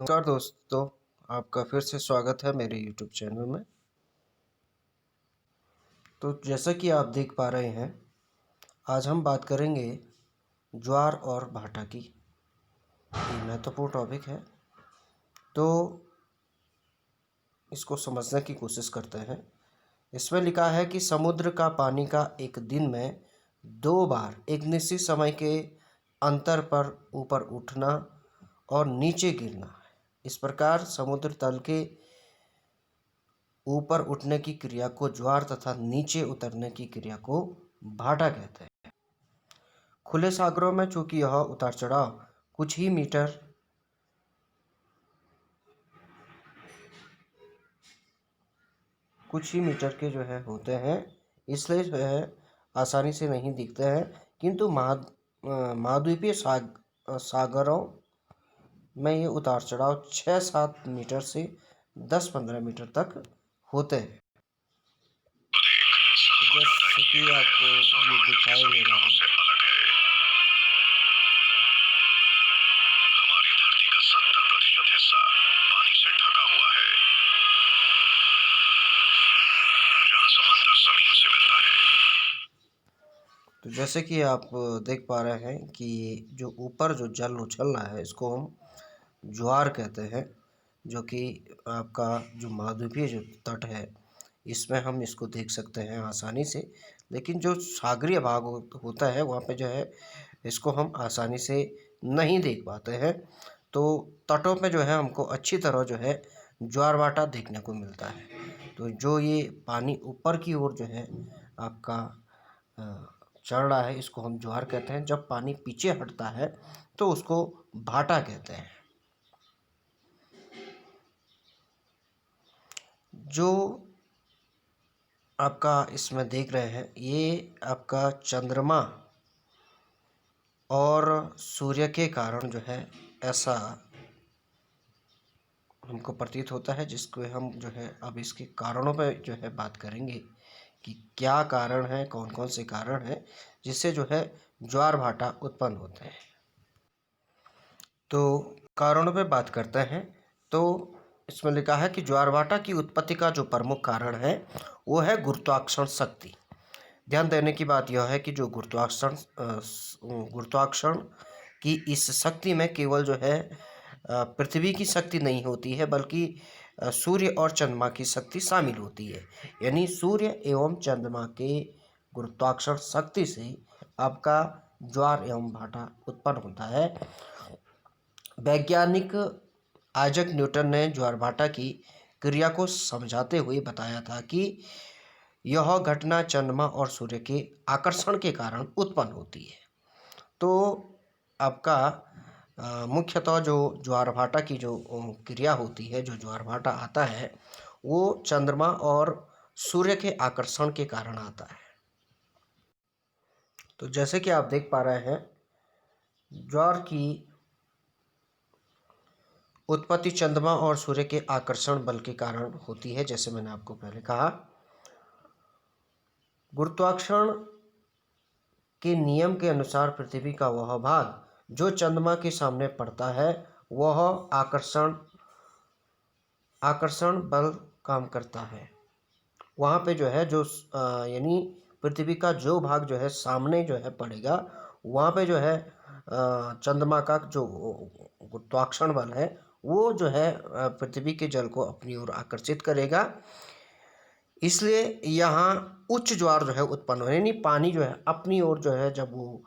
नमस्कार दोस्तों, आपका फिर से स्वागत है मेरे YouTube चैनल में। तो जैसा कि आप देख पा रहे हैं, आज हम बात करेंगे ज्वार और भाटा की। ये महत्वपूर्ण टॉपिक है, तो इसको समझने की कोशिश करते हैं। इसमें लिखा है कि समुद्र का पानी का एक दिन में 2 बार एक निश्चित समय के अंतर पर ऊपर उठना और नीचे गिरना है। इस प्रकार समुद्र तल के ऊपर उठने की क्रिया को ज्वार तथा नीचे उतरने की क्रिया को भाटा कहते हैं। खुले सागरों में चूंकि यह उतार चढ़ाव कुछ ही मीटर के होते हैं, इसलिए आसानी से नहीं दिखते हैं। किंतु महाद्वीपीय सागरों में ये उतार चढ़ाव 6-7 मीटर से 10-15 मीटर तक होते हैं। जैसे कि आपको ये दिखाई दे रहा है, हमारी धरती का 70% हिस्सा पानी से ढका हुआ है। जहाँ समंदर जमीन से मिलता है। तो जैसे कि आप देख पा रहे हैं कि जो ऊपर जो जल उछल रहा है, इसको हम ज्वार कहते हैं, जो कि आपका जो महाद्वीपीय जो तट है, इसमें हम इसको देख सकते हैं आसानी से। लेकिन जो सागरीय भाग होता है, वहाँ पे इसको हम आसानी से नहीं देख पाते हैं। तो तटों पे हमको अच्छी तरह ज्वार भाटा देखने को मिलता है। तो जो ये पानी ऊपर की ओर आपका चढ़ रहा है, इसको हम ज्वार कहते हैं। जब पानी पीछे हटता है तो उसको भाटा कहते हैं। जो आपका इसमें देख रहे हैं, ये आपका चंद्रमा और सूर्य के कारण ऐसा हमको प्रतीत होता है, जिसको हम अब इसके कारणों पे बात करेंगे कि क्या कारण है, कौन कौन से कारण हैं जिससे ज्वार भाटा उत्पन्न होते हैं। तो कारणों पे बात करते हैं। तो इसमें लिखा है कि ज्वार भाटा की उत्पत्ति का जो प्रमुख कारण है वो है गुरुत्वाकर्षण शक्ति। ध्यान देने की बात यह है कि जो गुरुत्वाकर्षण की इस शक्ति में केवल पृथ्वी की शक्ति नहीं होती है, बल्कि सूर्य और चंद्रमा की शक्ति शामिल होती है। यानी सूर्य एवं चंद्रमा के गुरुत्वाकर्षण शक्ति से आपका ज्वार एवं भाटा उत्पन्न होता है। वैज्ञानिक आइजैक न्यूटन ने ज्वार भाटा की क्रिया को समझाते हुए बताया था कि यह घटना चंद्रमा और सूर्य के आकर्षण के कारण उत्पन्न होती है। तो आपका मुख्यतः जो ज्वार भाटा की जो क्रिया होती है, जो ज्वार भाटा आता है, वो चंद्रमा और सूर्य के आकर्षण के कारण आता है। तो जैसे कि आप देख पा रहे हैं, ज्वार की उत्पत्ति चंद्रमा और सूर्य के आकर्षण बल के कारण होती है। जैसे मैंने आपको पहले कहा, गुरुत्वाकर्षण के नियम के अनुसार पृथ्वी का वह भाग जो चंद्रमा के सामने पड़ता है, वह आकर्षण बल काम करता है। वहाँ पे यानी पृथ्वी का जो भाग सामने पड़ेगा, वहाँ पे चंद्रमा का जो गुरुत्वाकर्षण बल है, वो पृथ्वी के जल को अपनी ओर आकर्षित करेगा। इसलिए यहाँ उच्च ज्वार उत्पन्न हो, यानी पानी अपनी ओर जब वो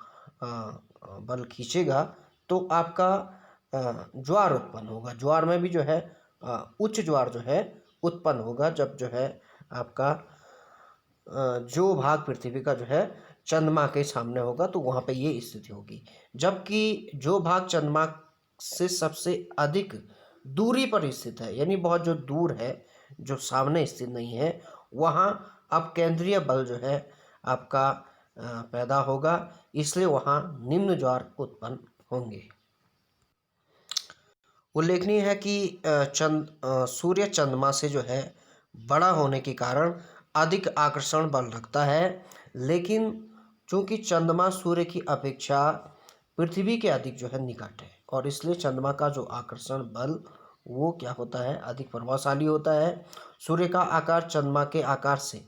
बल खींचेगा तो आपका ज्वार उत्पन्न होगा। ज्वार में भी उच्च ज्वार उत्पन्न होगा, जब आपका जो भाग पृथ्वी का चंद्रमा के सामने होगा, तो वहाँ पे ये स्थिति होगी। जबकि जो भाग चंद्रमा से सबसे अधिक दूरी पर स्थित है, यानी बहुत जो दूर है, जो सामने स्थित नहीं है, वहाँ अब केंद्रीय बल आपका पैदा होगा, इसलिए वहाँ निम्न ज्वार उत्पन्न होंगे। उल्लेखनीय है कि सूर्य चंद्रमा से बड़ा होने के कारण अधिक आकर्षण बल रखता है, लेकिन चूंकि चंद्रमा सूर्य की अपेक्षा पृथ्वी के अधिक निकट है, और इसलिए चंद्रमा का जो आकर्षण बल वो क्या होता है, अधिक प्रभावशाली होता है। सूर्य का आकार चंद्रमा के आकार से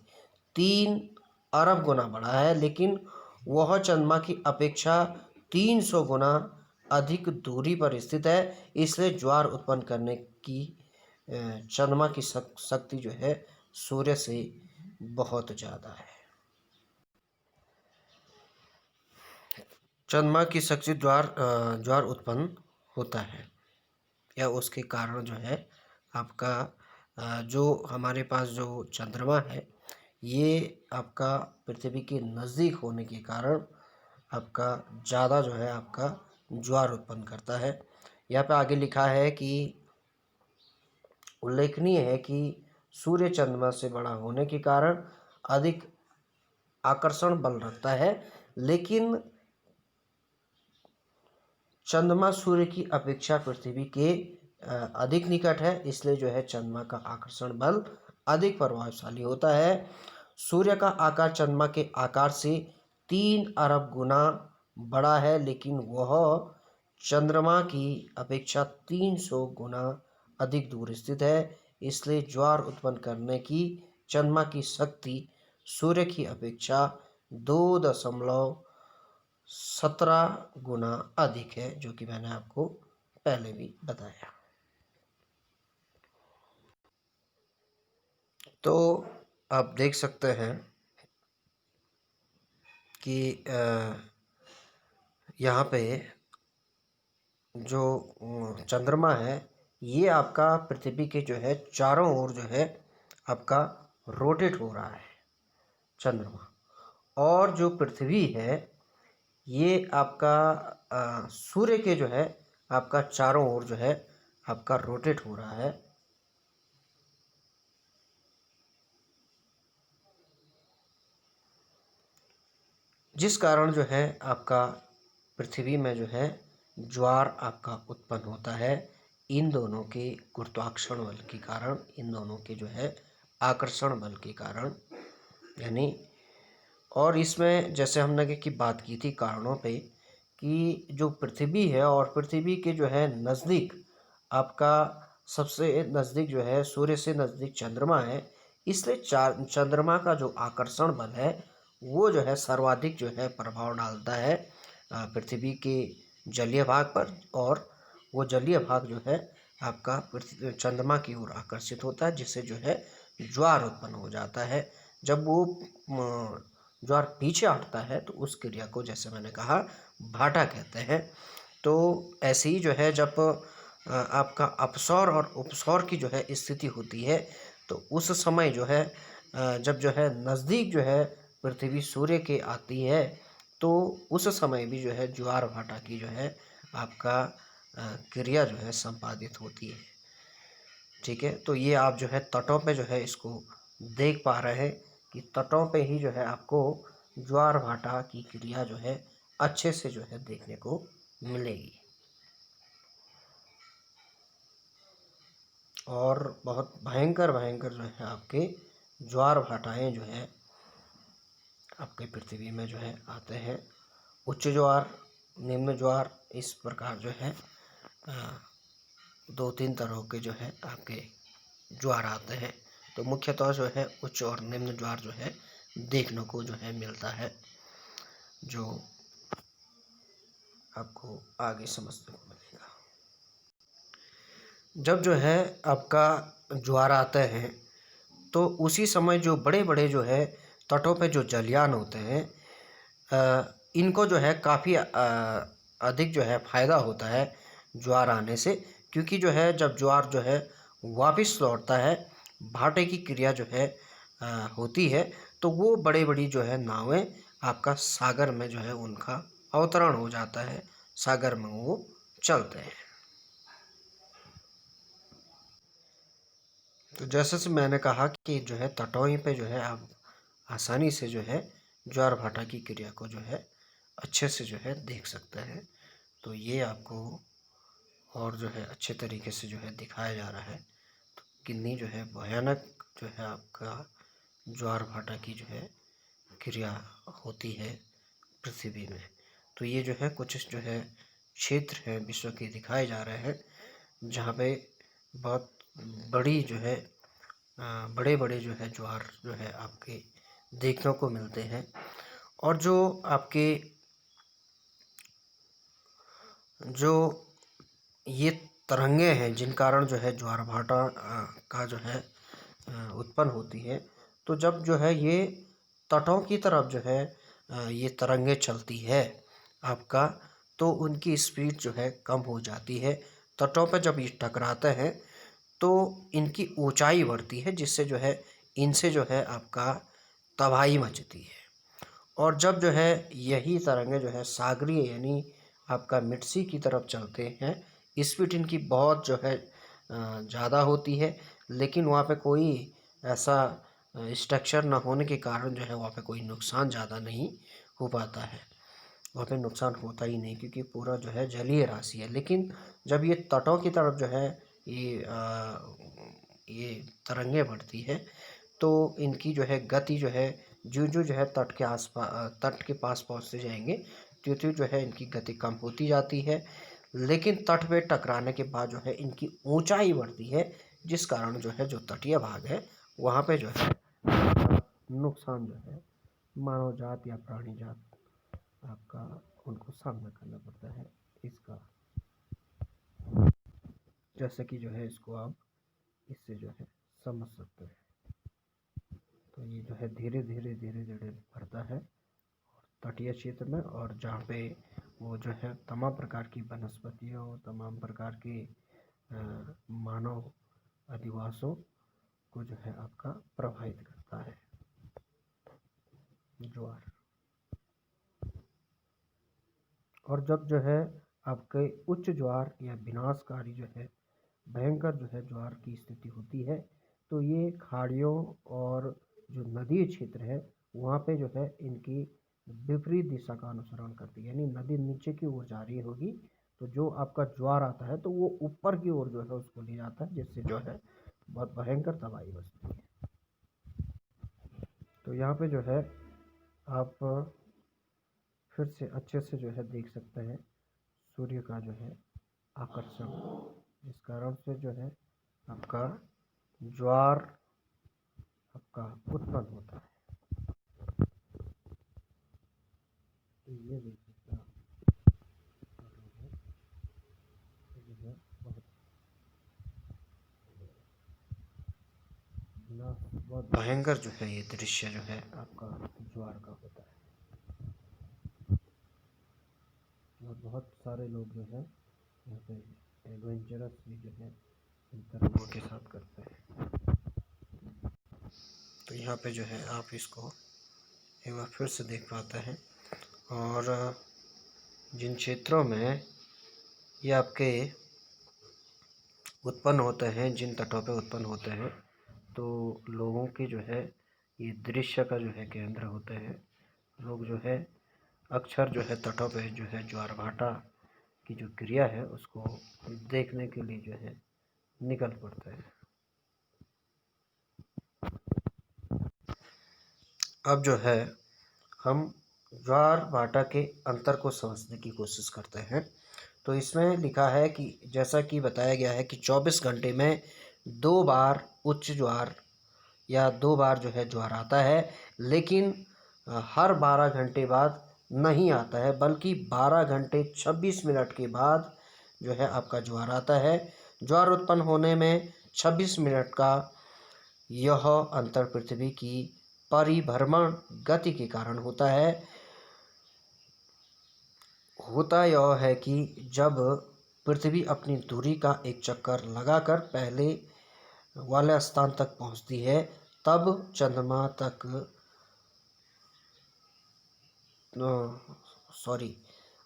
3 अरब गुना बड़ा है, लेकिन वह चंद्रमा की अपेक्षा 300 गुना अधिक दूरी पर स्थित है। इसलिए ज्वार उत्पन्न करने की चंद्रमा की शक्ति जो है सूर्य से बहुत ज़्यादा है। चंद्रमा की शक्ति ज्वार उत्पन्न होता है, या उसके कारण जो है आपका जो हमारे पास जो चंद्रमा है, ये आपका पृथ्वी के नज़दीक होने के कारण आपका ज़्यादा जो है आपका ज्वार उत्पन्न करता है। यहाँ पे आगे लिखा है कि उल्लेखनीय है कि सूर्य चंद्रमा से बड़ा होने के कारण अधिक आकर्षण बल रखता है, लेकिन चंद्रमा सूर्य की अपेक्षा पृथ्वी के अधिक निकट है, इसलिए जो है चंद्रमा का आकर्षण बल अधिक प्रभावशाली होता है। सूर्य का आकार चंद्रमा के आकार से 3 अरब गुना बड़ा है, लेकिन वह चंद्रमा की अपेक्षा 300 गुना अधिक दूर स्थित है। इसलिए ज्वार उत्पन्न करने की चंद्रमा की शक्ति सूर्य की अपेक्षा 2.17 गुना अधिक है, जो कि मैंने आपको पहले भी बताया। तो आप देख सकते हैं कि यहाँ पे जो चंद्रमा है, ये आपका पृथ्वी के जो है चारों ओर जो है आपका रोटेट हो रहा है चंद्रमा, और जो पृथ्वी है ये आपका सूर्य के जो है आपका चारों ओर जो है आपका रोटेट हो रहा है। जिस कारण जो है आपका पृथ्वी में जो है ज्वार आपका उत्पन्न होता है, इन दोनों के गुरुत्वाकर्षण बल के कारण, इन दोनों के जो है आकर्षण बल के कारण, यानी। और इसमें जैसे हमने की बात की थी कारणों पे, कि जो पृथ्वी है और पृथ्वी के जो है नज़दीक आपका सबसे नज़दीक जो है सूर्य से नज़दीक चंद्रमा है, इसलिए चंद्रमा का जो आकर्षण बल है वो जो है सर्वाधिक जो है प्रभाव डालता है पृथ्वी के जलीय भाग पर, और वो जलीय भाग जो है आपका चंद्रमा की ओर आकर्षित होता है, जिससे जो है ज्वार उत्पन्न हो जाता है। जब वो ज्वार पीछे हटता है तो उस क्रिया को, जैसे मैंने कहा, भाटा कहते हैं। तो ऐसे ही जो है जब आपका अपसौर और उपसौर की जो है स्थिति होती है, तो उस समय जो है जब जो है नज़दीक जो है पृथ्वी सूर्य के आती है, तो उस समय भी जो है ज्वार भाटा की जो है आपका क्रिया जो है संपादित होती है। ठीक है, तो ये आप जो है तटों पे जो है इसको देख पा रहे हैं कि तटों पे ही जो है आपको ज्वार भाटा की क्रिया जो है अच्छे से जो है देखने को मिलेगी, और बहुत भयंकर भयंकर जो है आपके ज्वार भाटाएँ जो है आपके पृथ्वी में जो है आते हैं। उच्च ज्वार, निम्न ज्वार, इस प्रकार जो है 2-3 तरह के जो है आपके ज्वार आते हैं। तो मुख्यतः जो है उच्च और निम्न ज्वार जो है देखने को जो है मिलता है, जो आपको आगे समझने को मिलेगा। जब जो है आपका ज्वार आते हैं, तो उसी समय जो बड़े बड़े जो है तटों पे जो जलयान होते हैं, इनको जो है काफ़ी अधिक जो है फ़ायदा होता है ज्वार आने से, क्योंकि जो है जब ज्वार जो है वापस लौटता है, भाटे की क्रिया जो है होती है, तो वो बड़ी बड़ी जो है नावें आपका सागर में जो है उनका अवतरण हो जाता है, सागर में वो चलते हैं। तो जैसे से मैंने कहा कि जो है तटों पे जो है आप आसानी से जो है ज्वार भाटा की क्रिया को जो है अच्छे से जो है देख सकते हैं। तो ये आपको और जो है अच्छे तरीके से जो है दिखाया जा रहा है, तो कितनी जो है भयानक जो है आपका ज्वार भाटा की जो है क्रिया होती है पृथ्वी में। तो ये जो है कुछ जो है क्षेत्र हैं विश्व के दिखाए जा रहे हैं, जहाँ पे बहुत बड़ी जो है बड़े बड़े जो है ज्वार जो है आपके देखने को मिलते हैं। और जो आपके जो ये तरंगे हैं जिन कारण जो है ज्वार भाटा का जो है उत्पन्न होती है, तो जब जो है ये तटों की तरफ जो है ये तरंगे चलती है आपका, तो उनकी स्पीड जो है कम हो जाती है। तटों पर जब ये टकराते हैं तो इनकी ऊंचाई बढ़ती है, जिससे जो है इनसे जो है आपका तबाही मचती है। और जब जो है यही तरंगे जो है सागरीय यानी आपका मिडसी की तरफ चलते हैं, स्पीड इनकी बहुत जो है ज़्यादा होती है, लेकिन वहाँ पे कोई ऐसा स्ट्रक्चर न होने के कारण जो है वहाँ पे कोई नुकसान ज़्यादा नहीं हो पाता है। वहाँ पे नुकसान होता ही नहीं, क्योंकि पूरा जो है जलीय राशि है। लेकिन जब ये तटों की तरफ जो है ये तरंगे बढ़ती है, तो इनकी जो है गति जो है जो है तट के पास पहुँचते जाएंगे, त्यों जो है इनकी गति कम होती जाती है। लेकिन तट पे टकराने के बाद जो है इनकी ऊंचाई बढ़ती है, जिस कारण जो है जो तटीय भाग है वहाँ पे जो है नुकसान जो है मानव जात या प्राणी जात आपका उनको सामना करना पड़ता है इसका। जैसे कि जो है इसको आप इससे जो है समझ सकते हैं। तो ये जो है धीरे धीरे बढ़ता है तटीय क्षेत्र में, और जहाँ पे वो जो है तमाम प्रकार की वनस्पतियों, तमाम प्रकार के मानव अधिवासों को जो है आपका प्रभावित करता है ज्वार। और जब जो है आपके उच्च ज्वार या विनाशकारी जो है भयंकर जो है ज्वार की स्थिति होती है, तो ये खाड़ियों और जो नदी क्षेत्र है वहाँ पे जो है इनकी विपरीत दिशा का अनुसरण करती है। यानी नदी नीचे की ओर जा रही होगी, तो जो आपका ज्वार आता है तो वो ऊपर की ओर जो है उसको ले जाता है, जिससे जो है बहुत भयंकर तबाही मचती है। तो यहाँ पे जो है आप फिर से अच्छे से जो है देख सकते हैं सूर्य का जो है आकर्षण, जिस कारण से जो है आपका ज्वार आपका उत्पन्न होता है। तो ये देखिए जो है बहुत भयंकर जो है ये दृश्य जो है आपका ज्वार का होता है। और बहुत सारे लोग जो है यहाँ पे एडवेंचरस भी जो है इन तरंगों के साथ करते हैं। तो यहाँ पे जो है आप इसको एक बार फिर से देख पाते हैं। और जिन क्षेत्रों में ये आपके उत्पन्न होते हैं, जिन तटों पे उत्पन्न होते हैं, तो लोगों की जो है ये दृश्य का जो है केंद्र होते हैं। लोग जो है अक्सर जो है तटों पे जो है ज्वार भाटा की जो क्रिया है उसको देखने के लिए जो है निकल पड़ते हैं। अब जो है हम ज्वार भाटा के अंतर को समझने की कोशिश करते हैं। तो इसमें लिखा है कि जैसा कि बताया गया है कि 24 घंटे में 2 बार उच्च ज्वार या 2 बार जो है ज्वार आता है, लेकिन हर 12 घंटे बाद नहीं आता है, बल्कि 12 घंटे 26 मिनट के बाद जो है आपका ज्वार आता है। ज्वार उत्पन्न होने में 26 मिनट का यह अंतर पृथ्वी की परिभ्रमण गति के कारण होता है। होता यह है कि जब पृथ्वी अपनी दूरी का एक चक्कर लगाकर पहले वाले स्थान तक पहुंचती है, तब चंद्रमा तक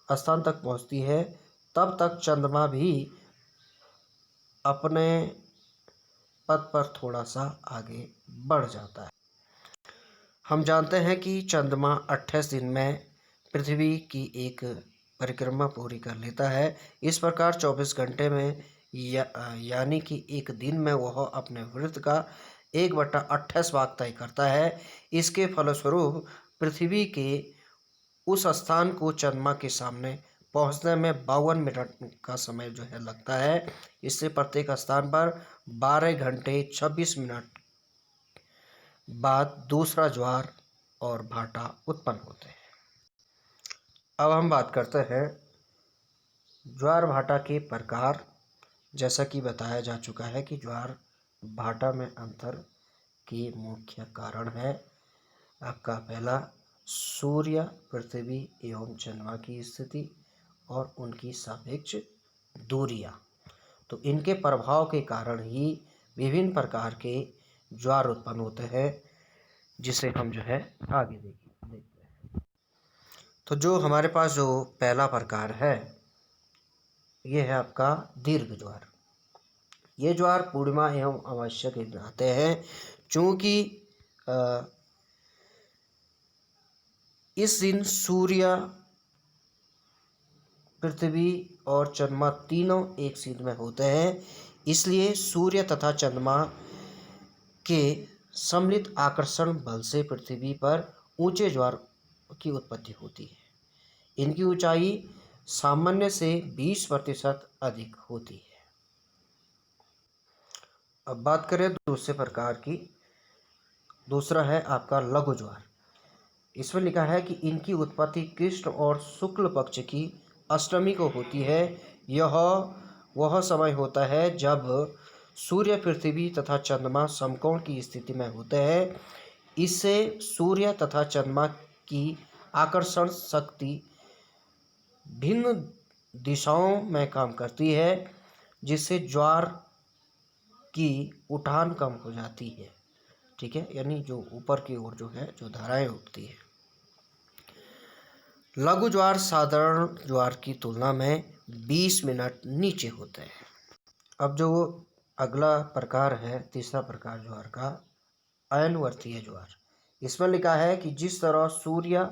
स्थान तक पहुंचती है, तब तक चंद्रमा भी अपने पथ पर थोड़ा सा आगे बढ़ जाता है। हम जानते हैं कि चंद्रमा 28 दिन में पृथ्वी की एक परिक्रमा पूरी कर लेता है। इस प्रकार 24 घंटे में यानी कि एक दिन में वह अपने वृत्त का 1/28 भाग तय करता है। इसके फलस्वरूप पृथ्वी के उस स्थान को चंद्रमा के सामने पहुंचने में 52 मिनट का समय जो है लगता है। इससे प्रत्येक स्थान पर 12 घंटे 26 मिनट बाद दूसरा ज्वार और भाटा उत्पन्न होते हैं। अब हम बात करते हैं ज्वार भाटा के प्रकार। जैसा कि बताया जा चुका है कि ज्वार भाटा में अंतर के मुख्य कारण है आपका पहला, सूर्य, पृथ्वी एवं चंद्रमा की स्थिति और उनकी सापेक्ष दूरियां। तो इनके प्रभाव के कारण ही विभिन्न प्रकार के ज्वार उत्पन्न होते हैं, जिसे हम जो है आगे देखते हैं। तो जो हमारे पास जो पहला प्रकार है, ये है आपका दीर्घ ज्वार। ये ज्वार पूर्णिमा एवं अमावस्या के दिन आते हैं। चूँकि इस दिन सूर्य, पृथ्वी और चंद्रमा तीनों एक सीध में होते हैं, इसलिए सूर्य तथा चंद्रमा के सम्मिलित आकर्षण बल से पृथ्वी पर ऊंचे ज्वार की उत्पत्ति होती है। इनकी ऊंचाई सामान्य से 20% अधिक होती है। अब बात करें दूसरे प्रकार की। दूसरा है आपका लघु ज्वार। इसमें लिखा है कि इनकी उत्पत्ति कृष्ण और शुक्ल पक्ष की अष्टमी को होती है। यह वह समय होता है जब सूर्य, पृथ्वी तथा चंद्रमा समकोण की स्थिति में होते हैं। इससे सूर्य तथा चंद्रमा की आकर्षण शक्ति भिन्न दिशाओं में काम करती है, जिससे ज्वार की उठान कम हो जाती है। ठीक है, यानी जो ऊपर की ओर जो है जो धाराएं उठती है। लघु ज्वार साधारण ज्वार की तुलना में 20 मिनट नीचे होते हैं। अब जो अगला प्रकार है, तीसरा प्रकार ज्वार का, अयनवर्तीय ज्वार। इसमें लिखा है कि जिस तरह सूर्य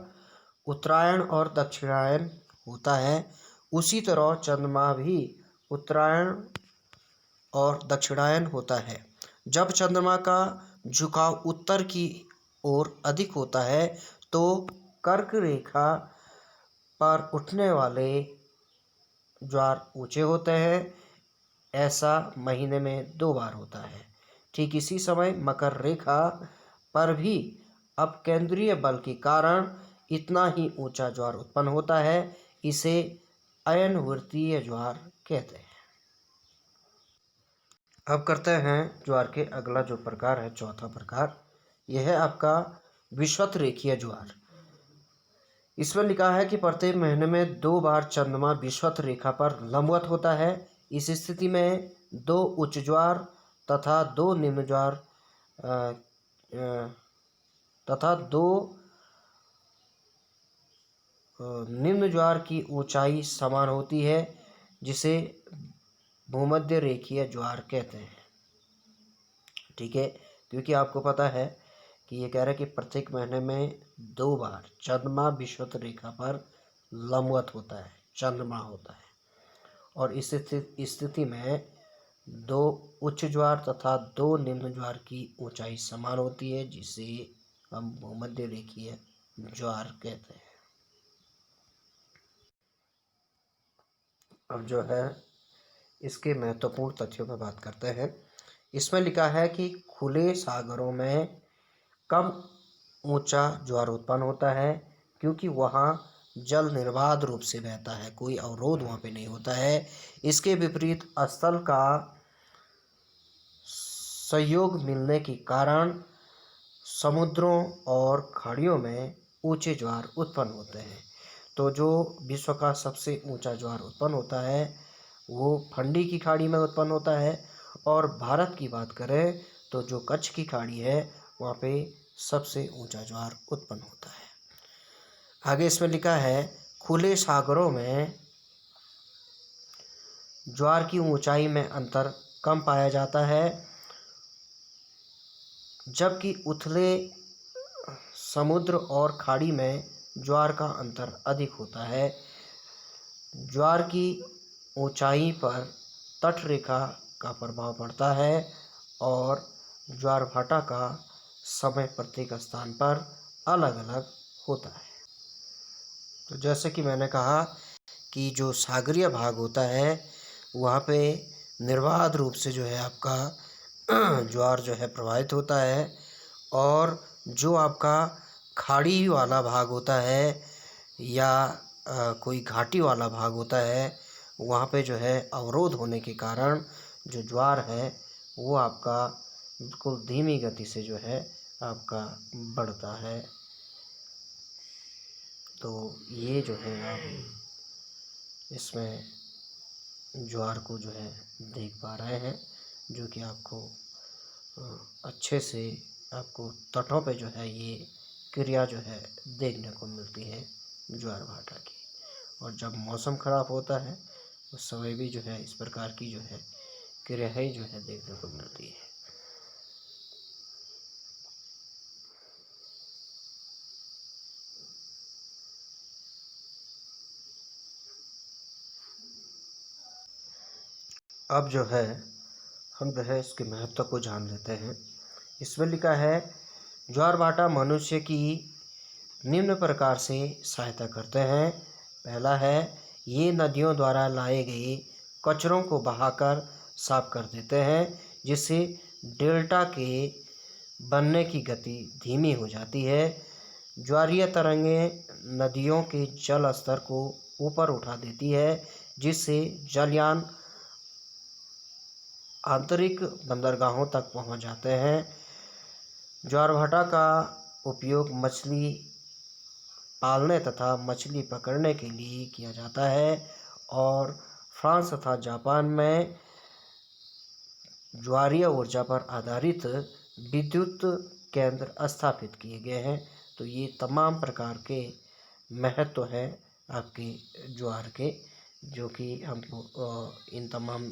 उत्तरायण और दक्षिणायन होता है, उसी तरह चंद्रमा भी उत्तरायण और दक्षिणायन होता है। जब चंद्रमा का झुकाव उत्तर की ओर अधिक होता है तो कर्क रेखा पर उठने वाले ज्वार ऊंचे होते हैं। ऐसा महीने में 2 बार होता है। ठीक इसी समय मकर रेखा पर भी अब केंद्रीय बल के कारण इतना ही ऊंचा ज्वार उत्पन्न होता है। इसे अयनवर्तीय ज्वार कहते हैं। अब करते हैं ज्वार के अगला जो प्रकार है, चौथा प्रकार। यह है आपका विषुवत रेखीय ज्वार। इसमें लिखा है कि प्रत्येक महीने में 2 बार चंद्रमा विषुवत रेखा पर लंबवत होता है। इस स्थिति में 2 उच्च ज्वार तथा 2 निम्न ज्वार तथा 2 निम्न ज्वार की ऊंचाई समान होती है, जिसे भूमध्य रेखीय ज्वार कहते हैं। ठीक है, क्योंकि आपको पता है कि ये कह रहा है कि प्रत्येक महीने में 2 बार चंद्रमा विषुवत रेखा पर लंबवत होता है, चंद्रमा होता है, और इस स्थिति में 2 उच्च ज्वार तथा 2 निम्न ज्वार की ऊंचाई समान होती है, जिसे हम भूमध्य रेखीय ज्वार कहते हैं। अब जो है इसके महत्वपूर्ण तथ्यों पर बात करते हैं। इसमें लिखा है कि खुले सागरों में कम ऊंचा ज्वार उत्पन्न होता है, क्योंकि वहाँ जल निर्बाध रूप से बहता है, कोई अवरोध वहाँ पे नहीं होता है। इसके विपरीत स्थल का सहयोग मिलने के कारण समुद्रों और खाड़ियों में ऊंचे ज्वार उत्पन्न होते हैं। तो जो विश्व का सबसे ऊंचा ज्वार उत्पन्न होता है वो फंडी की खाड़ी में उत्पन्न होता है, और भारत की बात करें तो जो कच्छ की खाड़ी है वहाँ पे सबसे ऊंचा ज्वार उत्पन्न होता है। आगे इसमें लिखा है खुले सागरों में ज्वार की ऊंचाई में अंतर कम पाया जाता है, जबकि उथले समुद्र और खाड़ी में ज्वार का अंतर अधिक होता है। ज्वार की ऊंचाई पर तट रेखा का प्रभाव पड़ता है और ज्वार भाटा का समय प्रत्येक स्थान पर अलग अलग होता है। तो जैसे कि मैंने कहा कि जो सागरीय भाग होता है वहाँ पे निर्बाध रूप से जो है आपका ज्वार जो है प्रवाहित होता है, और जो आपका खाड़ी वाला भाग होता है या कोई घाटी वाला भाग होता है वहाँ पे जो है अवरोध होने के कारण जो ज्वार है वो आपका बिल्कुल धीमी गति से जो है आपका बढ़ता है। तो ये जो है आप इसमें ज्वार को जो है देख पा रहे हैं, जो कि आपको अच्छे से आपको तटों पे जो है ये क्रिया जो है देखने को मिलती है ज्वार भाटा की। और जब मौसम ख़राब होता है उस समय भी जो है इस प्रकार की जो है क्रियाएँ जो है देखने को मिलती है। अब जो है हम जो है इसके महत्व को जान लेते हैं। इसमें लिखा है ज्वार भाटा मनुष्य की निम्न प्रकार से सहायता करते हैं। पहला है, ये नदियों द्वारा लाए गए कचरों को बहाकर साफ कर देते हैं, जिससे डेल्टा के बनने की गति धीमी हो जाती है। ज्वारीय तरंगें नदियों के जल स्तर को ऊपर उठा देती है, जिससे जलयान आंतरिक बंदरगाहों तक पहुंच जाते हैं। ज्वारभाटा का उपयोग मछली पालने तथा मछली पकड़ने के लिए किया जाता है, और फ्रांस तथा जापान में ज्वारीय ऊर्जा पर आधारित विद्युत केंद्र स्थापित किए गए हैं। तो ये तमाम प्रकार के महत्व हैं आपके ज्वार के, जो कि हमको इन तमाम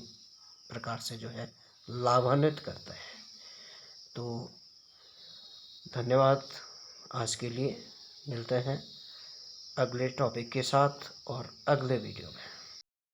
प्रकार से जो है लाभान्वित करता है। तो धन्यवाद। आज के लिए मिलते हैं अगले टॉपिक के साथ और अगले वीडियो में।